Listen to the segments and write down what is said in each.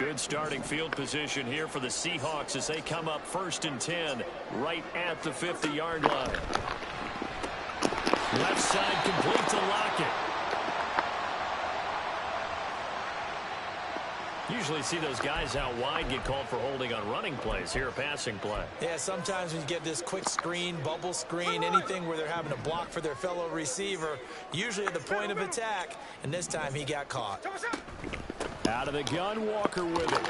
Good starting field position here for the Seahawks as they come up 1st and 10 right at the 50-yard line. Left side complete to Lockett. Usually see those guys out wide get called for holding on running plays. Here a passing play. Yeah, sometimes when you get this quick screen, bubble screen, anything where they're having to block for their fellow receiver, usually at the point of attack, and this time he got caught. Out of the gun, Walker with it.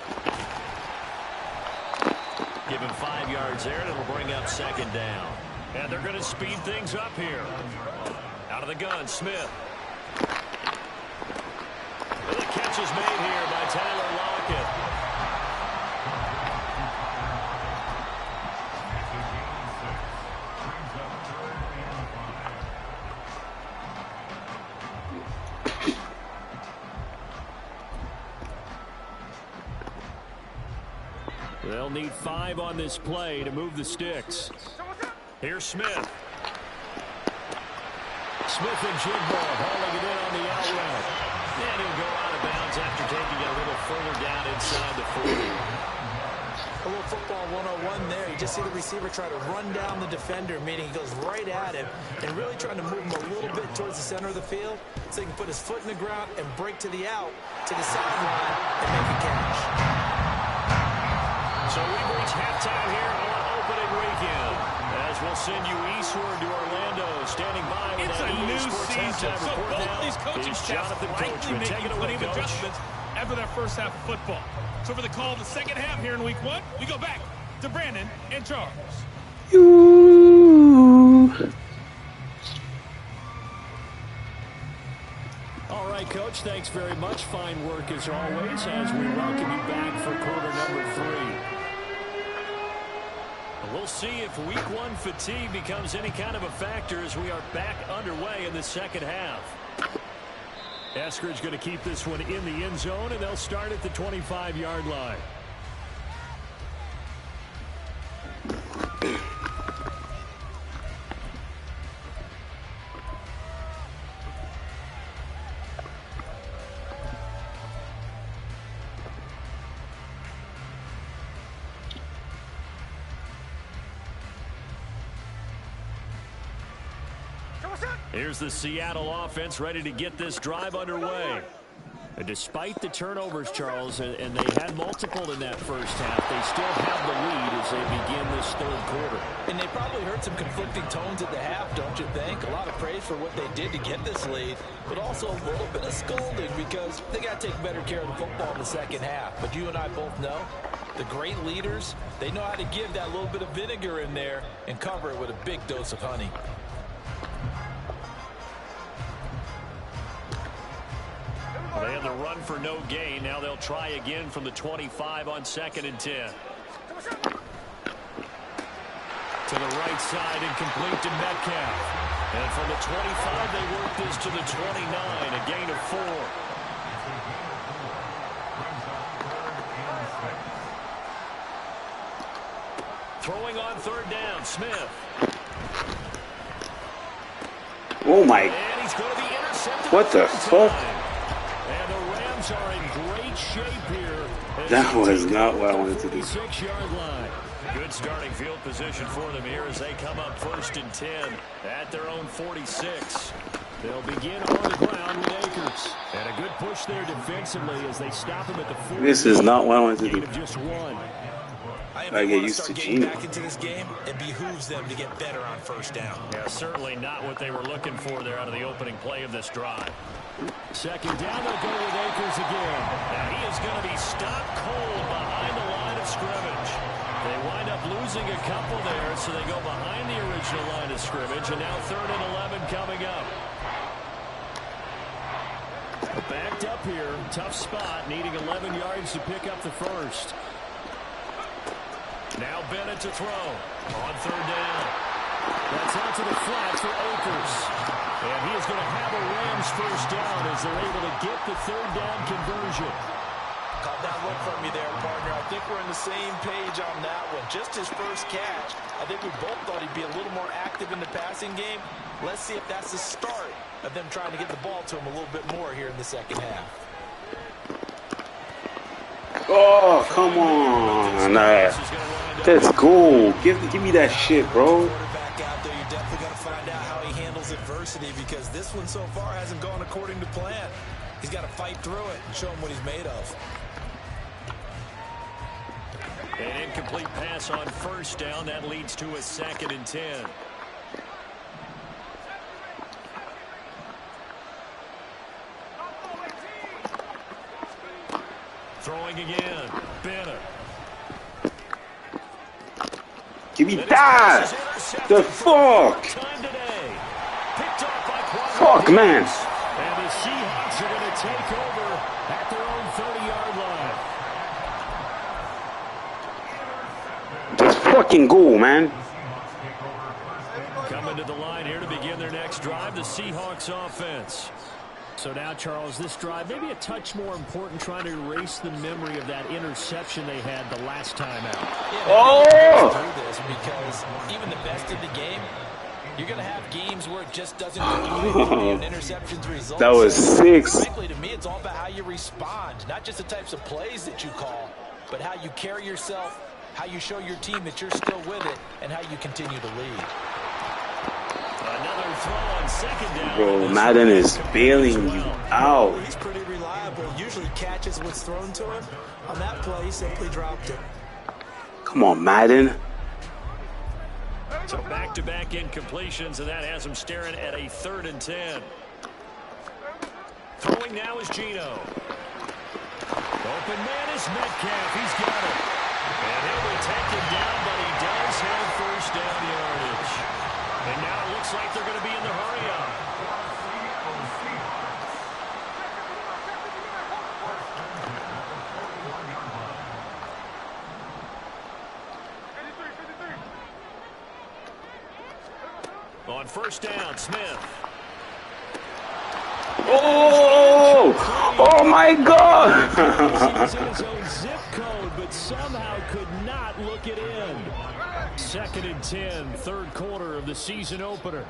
Give him 5 yards there, and it'll bring up 2nd down. And they're going to speed things up here. Out of the gun, Smith. And the catch is made here by Tyler Lockett. They'll need 5 on this play to move the sticks. Here's Smith. Smith and Jigba hauling it in on the out route. And he'll go out of bounds after taking it a little further down inside the 40. A little football 101 there. You just see the receiver try to run down the defender, meaning he goes right at him and really trying to move him a little bit towards the center of the field so he can put his foot in the ground and break to the out, to the sideline, and make a catch. So we've reached halftime here on opening weekend. As we'll send you eastward to Orlando, standing by with it's a new season, so both these coaching staffs likely making plenty of adjustments after that first half of football. So for the call of the second half here in week 1, we go back to Brandon and Charles. All right, Coach, thanks very much. Fine work as always as we welcome you back for quarter number 3. We'll see if week 1 fatigue becomes any kind of a factor as we are back underway in the second half. Eskridge going to keep this one in the end zone, and they'll start at the 25-yard line. Here's the Seattle offense ready to get this drive underway. And despite the turnovers, Charles, and they had multiple in that first half, they still have the lead as they begin this 3rd quarter. And they probably heard some conflicting tones at the half, don't you think? A lot of praise for what they did to get this lead, but also a little bit of scolding because they got to take better care of the football in the second half. But you and I both know the great leaders, they know how to give that little bit of vinegar in there and cover it with a big dose of honey. They had the run for no gain. Now they'll try again from the 25 on 2nd and 10. To the right side and complete to Metcalf. And from the 25, they work this to the 29, a gain of 4. Throwing on 3rd down, Smith. Oh my. And he's going to be intercepted. What the fuck? And the Rams are in great shape here. That was not what I wanted to do. 6-yard line. Good starting field position for them here as they come up 1st and 10 at their own 46. They'll begin on the ground with Akers. And a good push there defensively as they stop him at the 40. This is not what I wanted to do. Just 1. I get used to Gino. Back into this game, it behooves them to get better on 1st down. Yeah, certainly not what they were looking for there out of the opening play of this drive. 2nd down, they'll go with Akers again. Now he is going to be stopped cold behind the line of scrimmage. They wind up losing a couple there, so they go behind the original line of scrimmage, and now 3rd and 11 coming up. Backed up here, tough spot, needing 11 yards to pick up the first. Now Bennett to throw on 3rd down. That's out to the flat for Akers. And he is going to have a Rams first down as they're able to get the 3rd down conversion. Caught that look from you there, partner. I think we're on the same page on that one. Just his first catch. I think we both thought he'd be a little more active in the passing game. Let's see if that's the start of them trying to get the ball to him a little bit more here in the second half. Oh, come on. Let's go. Give me that shit, bro. Quarterback out there, you're definitely going to find out how he handles adversity because this one so far hasn't gone according to plan. He's got to fight through it and show him what he's made of. An incomplete pass on first down. That leads to a 2nd and 10. Throwing again. Bennett. Give me that! The fuck! Fuck, man. And the Seahawks are going to take over at their own 30-yard line. Just fucking go, man. Coming to the line here to begin their next drive, the Seahawks offense. So now, Charles, this drive maybe a touch more important, trying to erase the memory of that interception they had the last time out. Yeah, do this because even the best in the game, you're going to have games where it just doesn't go and interceptions result. That was 6. Frankly, to me, it's all about how you respond, not just the types of plays that you call, but how you carry yourself, how you show your team that you're still with it, and how you continue to lead. Another throw on 2nd down. Bro, Madden is bailing you out. He's pretty reliable. Usually catches what's thrown to him. On that play, he simply dropped it. Come on, Madden. So back-to-back incompletions, and that has him staring at a 3rd and 10. Throwing now is Geno. Open man is Metcalf. He's got it. And he'll be taken down, but he does have first down yardage. And now it looks like they're going to be in the hurry-up. On first down, Smith. Oh! Oh my God! He was in his own zip code, but somehow could not look it in. 2nd and 10, 3rd quarter of the season opener.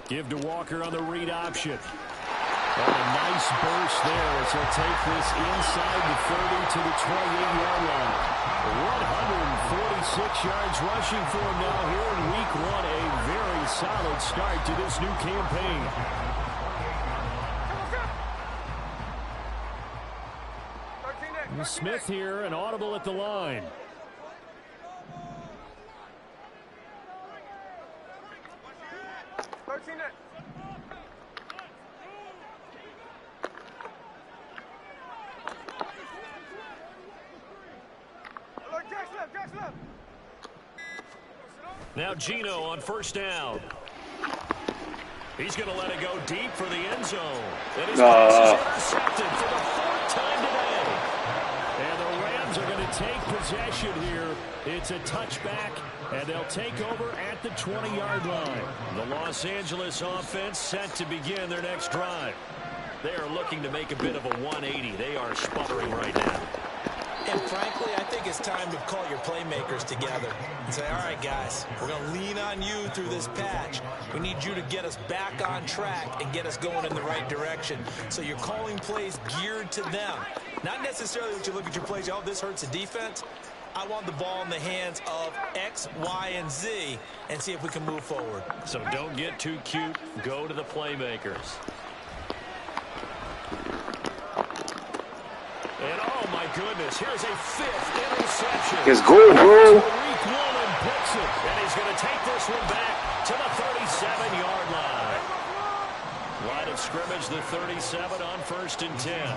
Give to Walker on the read option. And a nice burst there as he'll take this inside the 30 to the 28-yard line. 146 yards rushing for him now here in week 1. A very solid start to this new campaign. Smith here, an audible at the line. Now Geno on first down. He's going to let it go deep for the end zone. And his pass is intercepted for the 4th time today. And the Rams are going to take possession here. It's a touchback, and they'll take over at the 20-yard line. The Los Angeles offense set to begin their next drive. They are looking to make a bit of a 180. They are sputtering right now. And frankly, I think it's time to call your playmakers together and say, all right, guys, we're going to lean on you through this patch. We need you to get us back on track and get us going in the right direction. So you're calling plays geared to them. Not necessarily that you look at your plays, oh, this hurts the defense. I want the ball in the hands of X, Y, and Z and see if we can move forward. So don't get too cute. Go to the playmakers. And oh my goodness, here's a 5th interception. Let's go, bro. Week 1 and picks it. And he's going to take this one back to the 37-yard line. Line of scrimmage, the 37 on 1st and 10.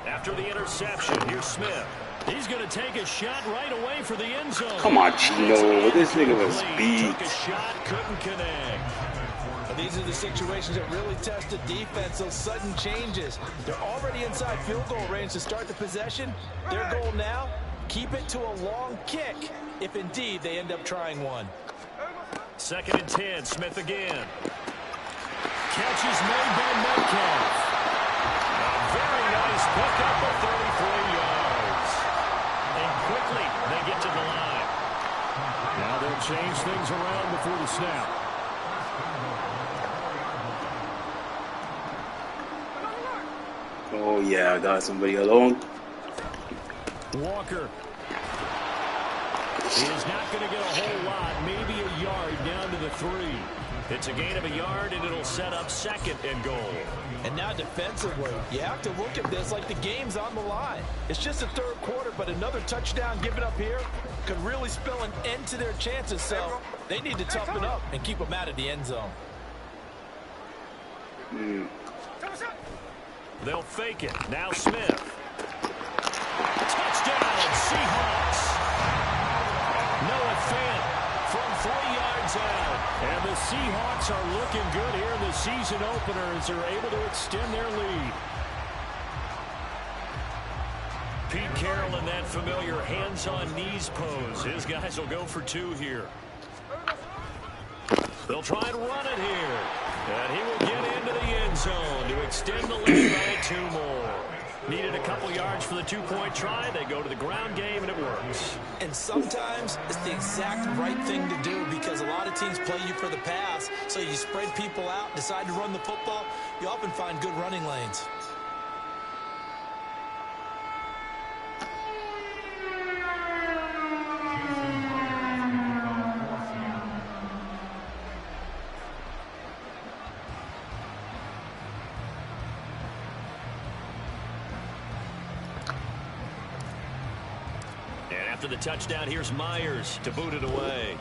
After the interception, here's Smith. He's going to take a shot right away for the end zone. Come on, Geno. This nigga was beat. Took a shot, couldn't connect. These are the situations that really test the defense, those sudden changes. They're already inside field goal range to start the possession. Their goal now, keep it to a long kick, if indeed they end up trying one. 2nd and 10, Smith again. Catch is made by Metcalf. A very nice pickup of 33 yards. And quickly, they get to the line. Now they'll change things around before the snap. Oh, yeah, I got somebody alone. Walker. He is not going to get a whole lot, maybe a yard down to the 3. It's a gain of a yard, and it'll set up 2nd and goal. And now defensively, you have to look at this like the game's on the line. It's just the 3rd quarter, but another touchdown given up here could really spell an end to their chances. So they need to toughen up and keep them out of the end zone. They'll fake it. Now Smith. Touchdown, Seahawks. Noah Fant from 3 yards out. And the Seahawks are looking good here in the season opener as they're able to extend their lead. Pete Carroll in that familiar hands-on-knees pose. His guys will go for 2 here. They'll try and run it here. And he will get into the end zone to extend the lead by 2 more. Needed a couple yards for the 2-point try. They go to the ground game, and it works. And sometimes it's the exact right thing to do because a lot of teams play you for the pass. So you spread people out, decide to run the football. You often find good running lanes. After the touchdown, here's Myers to boot it away.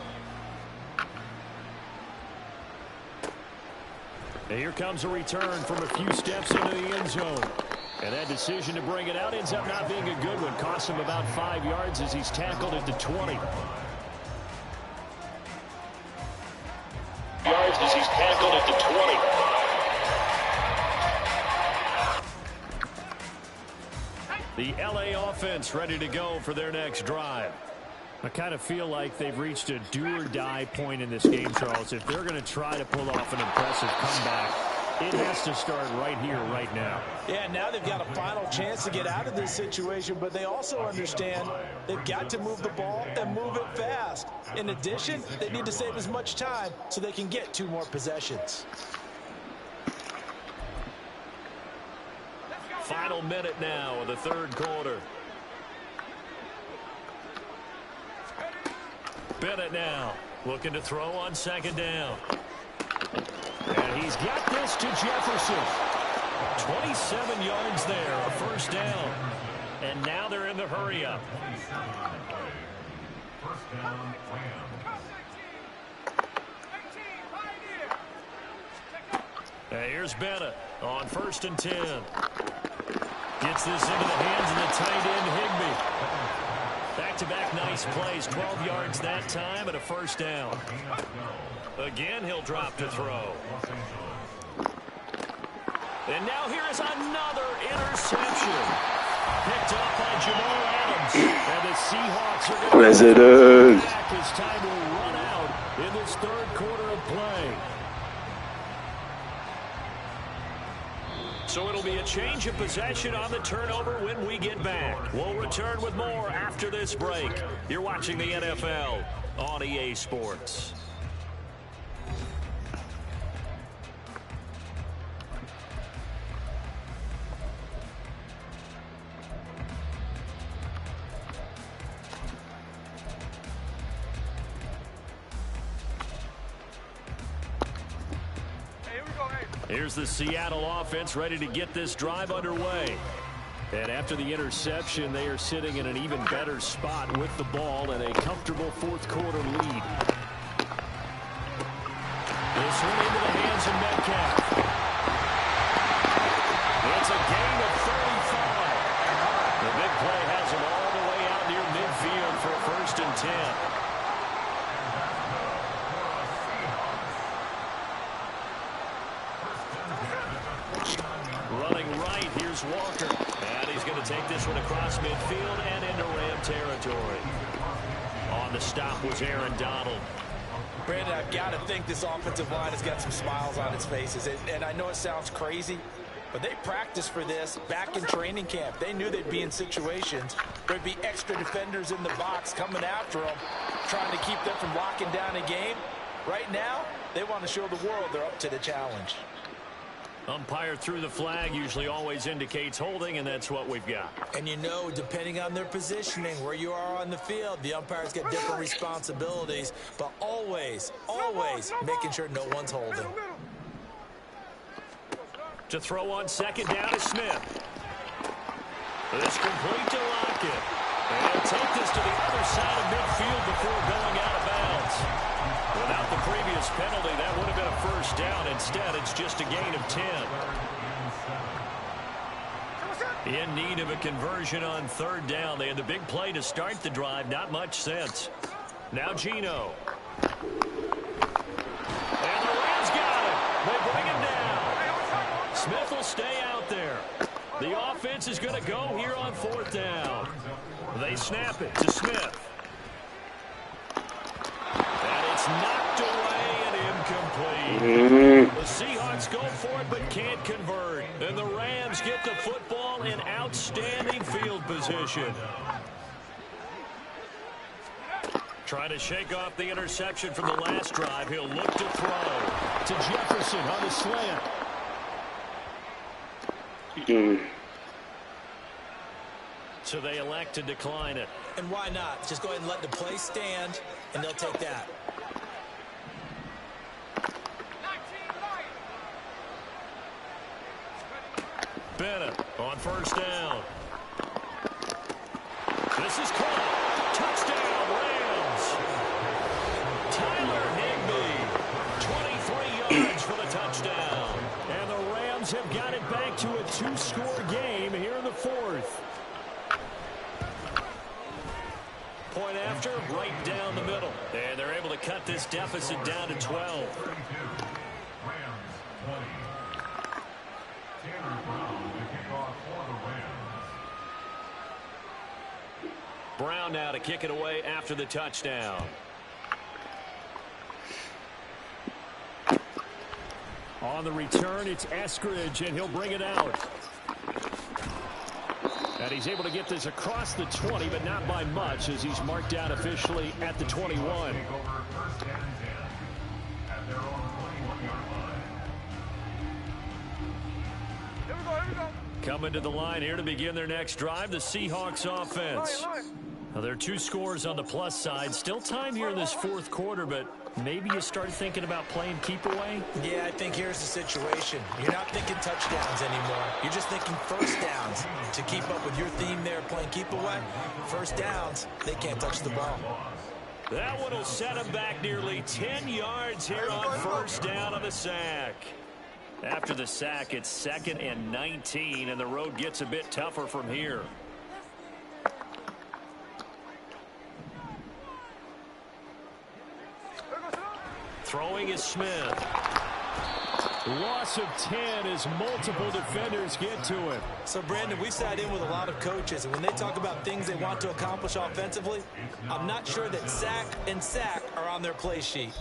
And here comes a return from a few steps into the end zone. And that decision to bring it out ends up not being a good one. Costs him about 5 yards as he's tackled at the 20. Yards as he's tackled at the 20. The LA offense ready to go for their next drive. I kind of feel like they've reached a do-or-die point in this game, Charles. If they're going to try to pull off an impressive comeback, it has to start right here, right now. Yeah, now they've got a final chance to get out of this situation, but they also understand they've got to move the ball and move it fast. In addition, they need to save as much time so they can get 2 more possessions. Final minute now of the 3rd quarter. Bennett now looking to throw on 2nd down. And he's got this to Jefferson. 27 yards there, a 1st down. And now they're in the hurry-up. And here's Bennett on 1st and 10. Gets this into the hands of the tight end, Higbee. Back-to-back nice plays, 12 yards that time and a 1st down. Again, he'll drop to throw. And now here is another interception. Picked up by Jamal Adams. And the Seahawks are going to go back as time will run out in this 3rd quarter of play. So it'll be a change of possession on the turnover when we get back. We'll return with more after this break. You're watching the NFL on EA Sports. Here's the Seattle offense ready to get this drive underway. And after the interception, they are sitting in an even better spot with the ball and a comfortable 4th quarter lead. This one into the hands of Metcalf. It's a gain of 35. The big play has him all the way out near midfield for a 1st and 10. Walker, and he's going to take this one across midfield and into Ram territory. On the stop was Aaron Donald. Brandon, I've got to think this offensive line has got some smiles on its faces. And I know it sounds crazy, but they practiced for this back in training camp. They knew they'd be in situations. There'd be extra defenders in the box coming after them, trying to keep them from locking down a game. Right now, they want to show the world they're up to the challenge. Umpire threw the flag, usually always indicates holding, and that's what we've got. And you know, depending on their positioning, where you are on the field, the umpires get different responsibilities, but always, always making sure no one's holding. To throw on second down is Smith. This complete to Lockett. And he'll take this to the other side of midfield before going out of bounds. Without the previous penalty, that would have been a first down. Instead, it's just a gain of 10. In need of a conversion on third down. They had the big play to start the drive. Not much sense. Now Geno. And the Rams got him. They bring him down. Smith will stay out there. The offense is going to go here on fourth down. They snap it to Smith. And it's knocked away and incomplete. The Seahawks go for it but can't convert. And the Rams get the football in outstanding field position. Trying to shake off the interception from the last drive. He'll look to throw to Jefferson on the slant. So they elect to decline it. And why not? Just go ahead and let the play stand, and they'll take that. Bennett on first down. This is caught. Touchdown, Rams. Tyler Higbee, 23 yards for the touchdown. And the Rams have got it back to a two-score game here in the fourth. Point after, right down the middle. And they're able to cut this deficit down to 12. Brown now to kick it away after the touchdown. On the return, it's Eskridge, and he'll bring it out. And he's able to get this across the 20, but not by much, as he's marked out officially at the 21. Coming to the line here to begin their next drive, the Seahawks offense. Now, there are two scores on the plus side. Still time here in this fourth quarter, but maybe you start thinking about playing keep away? Yeah, I think here's the situation. You're not thinking touchdowns anymore. You're just thinking first downs. To keep up with your theme there, playing keep away, first downs, they can't touch the ball. That one will set him back nearly 10 yards here on first down on the sack. After the sack, it's 2nd and 19, and the road gets a bit tougher from here. Throwing is Smith. Loss of 10 as multiple defenders get to him. So, Brandon, we've sat in with a lot of coaches, and when they talk about things they want to accomplish offensively, I'm not sure that sack and sack are on their play sheet.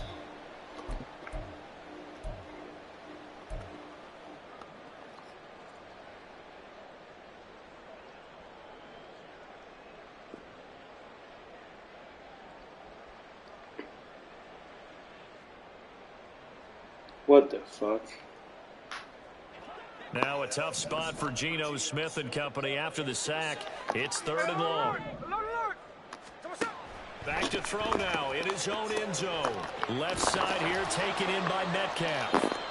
What the fuck? Now a tough spot for Geno Smith and company after the sack. It's 3rd and long. Back to throw now in his own end zone. Left side here taken in by Metcalf.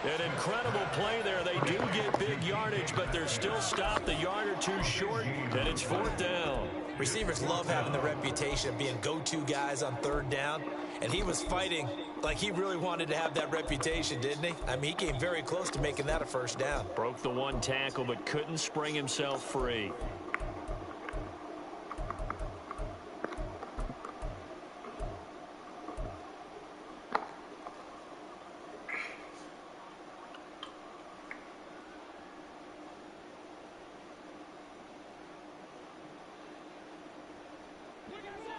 An incredible play there. They do get big yardage, but they're still stopped a yard or two short, and it's 4th down. Receivers love having the reputation of being go-to guys on 3rd down, and he was fighting like he really wanted to have that reputation, didn't he? I mean, he came very close to making that a first down. Broke the one tackle, but couldn't spring himself free.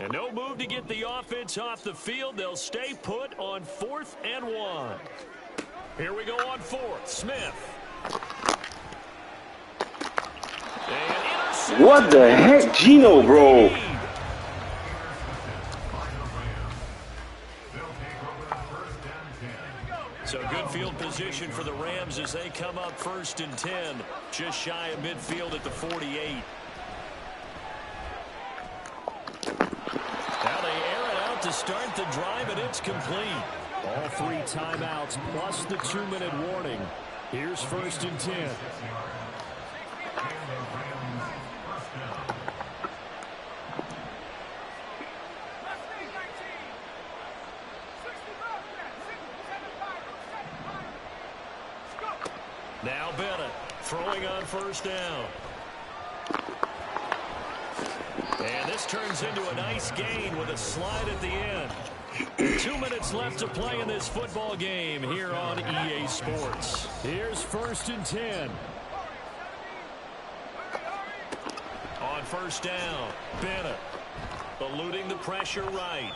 And no move to get the offense off the field. They'll stay put on 4th and 1. Here we go on 4th. Smith. What the heck, Geno, bro? So good field position. position for the Rams as they come up 1st and 10, just shy of midfield at the 48. Now they air it out to start the drive, and it's complete. All 3 timeouts plus the 2-minute warning. Here's 1st and 10. Now Bennett throwing on 1st down. And this turns into a nice gain with a slide at the end. 2 minutes left to play in this football game here on EA Sports. Here's 1st and 10. On 1st down, Bennett eluding the pressure right.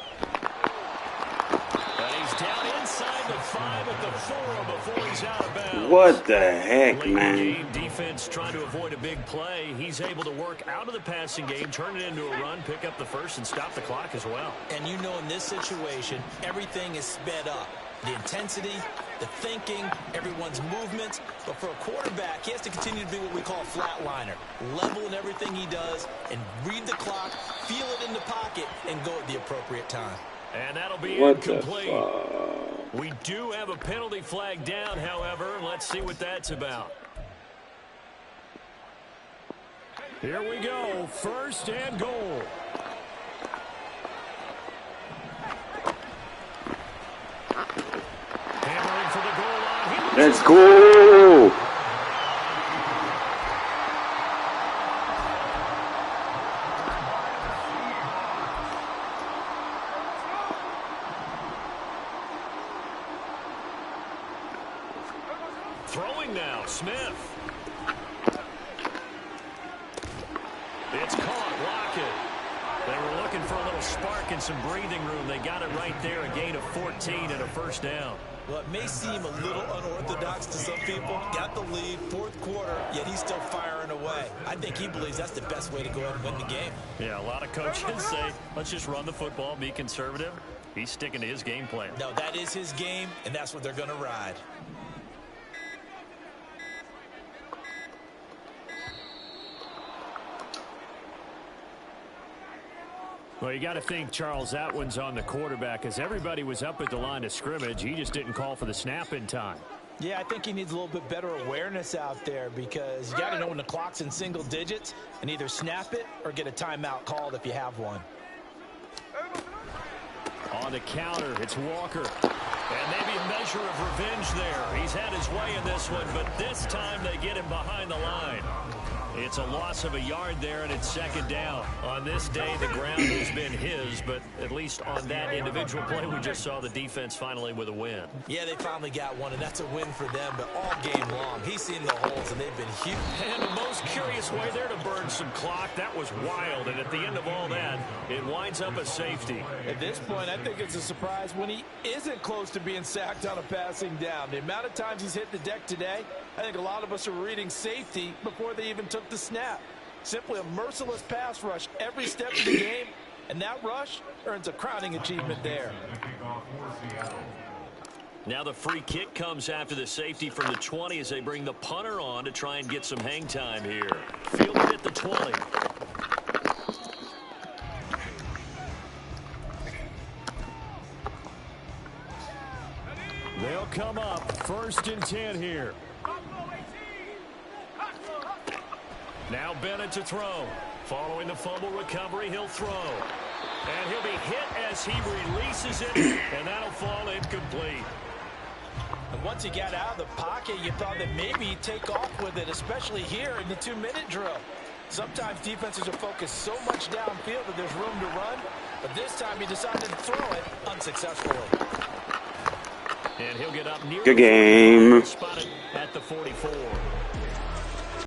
And he's down inside the 5 at the 4 before he's out of bounds. What the heck, Late man? game defense trying to avoid a big play. He's able to work out of the passing game, turn it into a run, pick up the 1st, and stop the clock as well. And you know, in this situation, everything is sped up. The intensity, the thinking, everyone's movements. But for a quarterback, he has to continue to be what we call a flatliner. Level in everything he does and read the clock, feel it in the pocket, and go at the appropriate time. And that'll be What the incomplete. fuck? We do have a penalty flag down, however. Let's see what that's about. Here we go. 1st and goal. Hammering for the goal line. Let's go. Throwing now, Smith. It's caught, Lockett. They were looking for a little spark and some breathing room. They got it right there, a gain of 14 and a 1st down. Well, it may seem a little unorthodox to some people. Got the lead, 4th quarter, yet he's still firing away. I think he believes that's the best way to go ahead and win the game. Yeah, a lot of coaches say, let's just run the football, be conservative. He's sticking to his game plan. No, that is his game, and that's what they're going to ride. Well, you got to think, Charles, that one's on the quarterback as everybody was up at the line of scrimmage. He just didn't call for the snap in time. Yeah, I think he needs a little bit better awareness out there because you got to know when the clock's in single digits and either snap it or get a timeout called if you have one. On the counter, it's Walker. And maybe a measure of revenge there. He's had his way in this one, but this time they get him behind the line. It's a loss of a yard there, and it's 2nd down. On this day, the ground has been his, but at least on that individual play, we just saw the defense finally with a win. Yeah, they finally got one, and that's a win for them, but all game long, he's seen the holes, and they've been huge. And the most curious way there to burn some clock. That was wild, and at the end of all that, it winds up a safety. At this point, I think it's a surprise when he isn't close to being sacked on a passing down. The amount of times he's hit the deck today, I think a lot of us are reading safety before they even took the snap. Simply a merciless pass rush every step of the game, and that rush earns a crowning achievement there. Now the free kick comes after the safety from the 20 as they bring the punter on to try and get some hang time here. Fielded at the 20. They'll come up 1st and 10 here. Now Bennett to throw. Following the fumble recovery, he'll throw. And he'll be hit as he releases it, and that'll fall incomplete. And once he got out of the pocket, you thought that maybe he'd take off with it, especially here in the 2-minute drill. Sometimes defenses are focused so much downfield that there's room to run, but this time he decided to throw it unsuccessfully. And he'll get up near Good game. spotted at the 44.